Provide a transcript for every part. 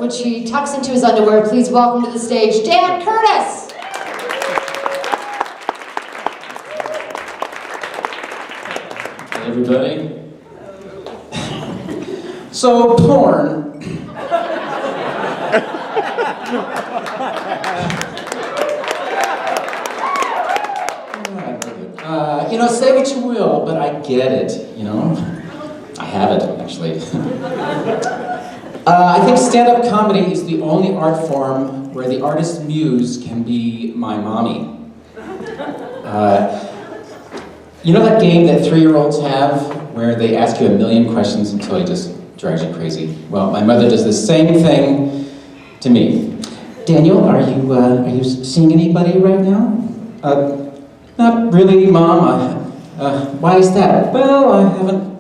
which he tucks into his underwear, please welcome to the stage, Dan Curtis! Hey everybody. So, porn. Say what you will, but I get it, you know? I have it, actually. I think stand-up comedy is the only art form where the artist's muse can be my mommy. You know that game that 3-year-olds have, where they ask you a million questions until it just drives you crazy? Well, my mother does the same thing to me. Daniel, are you seeing anybody right now? Not really, Mom. Why is that? Well, I haven't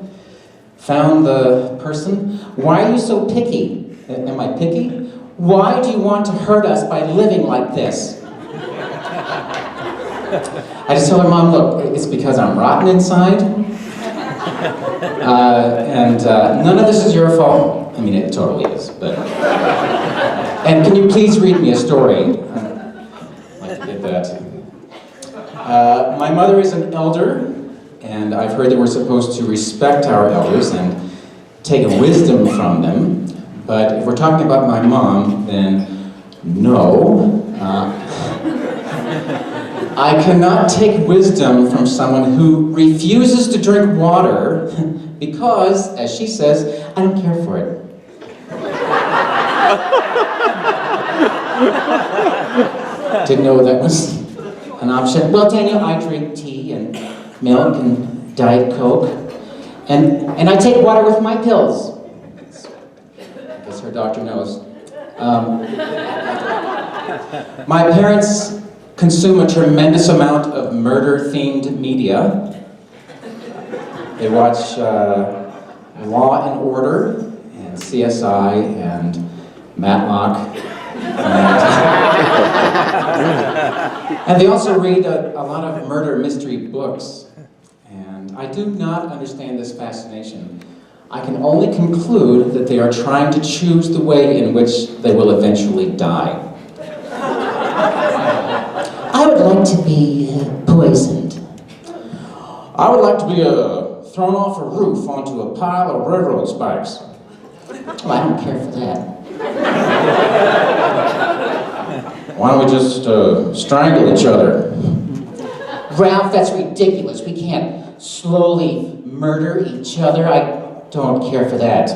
found the person. Why are you so picky? Am I picky? Why do you want to hurt us by living like this? I just tell her, Mom, look, it's because I'm rotten inside. None of this is your fault. I mean, it totally is, but... And can you please read me a story? I'd like to get that. My mother is an elder, and I've heard that we're supposed to respect our elders and take wisdom from them. But if we're talking about my mom, then no. I cannot take wisdom from someone who refuses to drink water because, as she says, I don't care for it. Didn't know that was an option. Well, Daniel, I drink tea and milk and Diet Coke, and I take water with my pills. I guess her doctor knows. My parents consume a tremendous amount of murder-themed media. They watch Law and Order and CSI and Matlock. And they also read a lot of murder mystery books. And I do not understand this fascination. I can only conclude that they are trying to choose the way in which they will eventually die. I would like to be poisoned. I would like to be thrown off a roof onto a pile of railroad spikes. Well, I don't care for that. Why don't we just strangle each other? Ralph, that's ridiculous. We can't slowly murder each other. I don't care for that.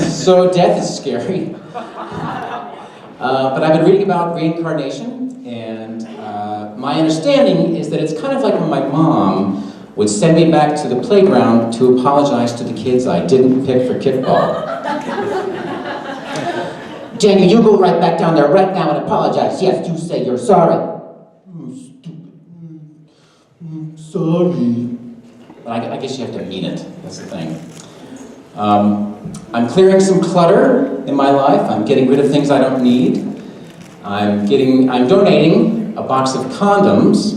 So death is scary. But I've been reading about reincarnation, and my understanding is that it's kind of like when my mom would send me back to the playground to apologize to the kids I didn't pick for kickball. Daniel, you go right back down there right now and apologize. Yes, you say you're sorry. Oh, stupid. Sorry. But I guess you have to mean it. That's the thing. I'm clearing some clutter in my life. I'm getting rid of things I don't need. I'm donating a box of condoms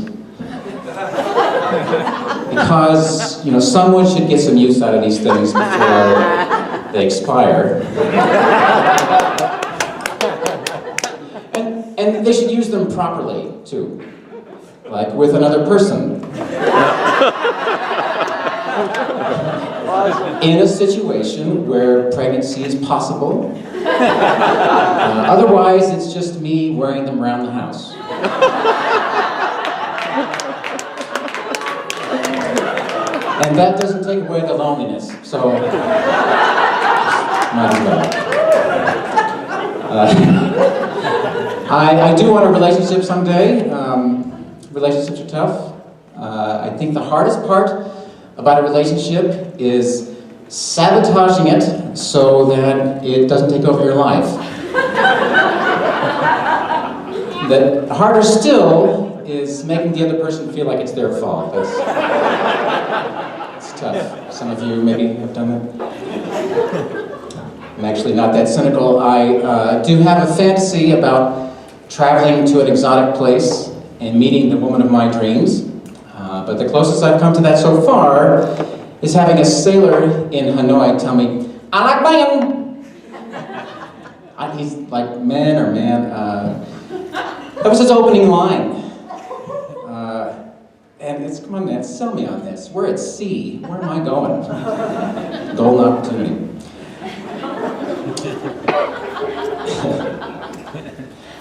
because, you know, someone should get some use out of these things before they expire. And they should use them properly, too. Like with another person. In a situation where pregnancy is possible. Otherwise, it's just me wearing them around the house. And that doesn't take away the loneliness, so might as well. I do want a relationship someday. Relationships are tough. I think the hardest part about a relationship is sabotaging it so that it doesn't take over your life. That harder still is making the other person feel like it's their fault. It's tough. Some of you maybe have done that. I'm actually not that cynical. I do have a fantasy about traveling to an exotic place and meeting the woman of my dreams. But the closest I've come to that so far is having a sailor in Hanoi tell me, I like banging. He's like, man, or man. That was his opening line. And it's, come on, man, sell me on this. We're at sea. Where am I going? Golden opportunity.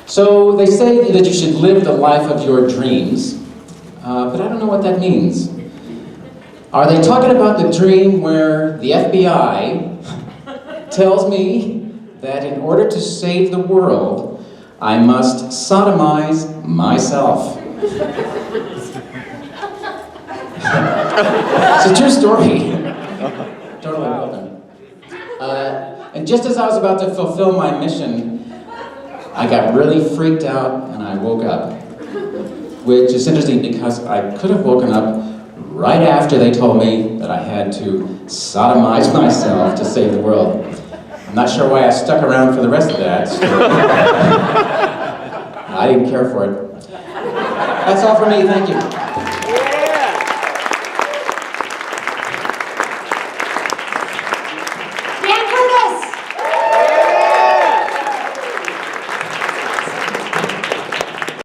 So they say that you should live the life of your dreams, but I don't know what that means. Are they talking about the dream where the FBI tells me that in order to save the world, I must sodomize myself? It's a true story. Totally welcome. And just as I was about to fulfill my mission, I got really freaked out and I woke up. Which is interesting because I could have woken up right after they told me that I had to sodomize myself to save the world. I'm not sure why I stuck around for the rest of that story. I didn't care for it. That's all for me, thank you.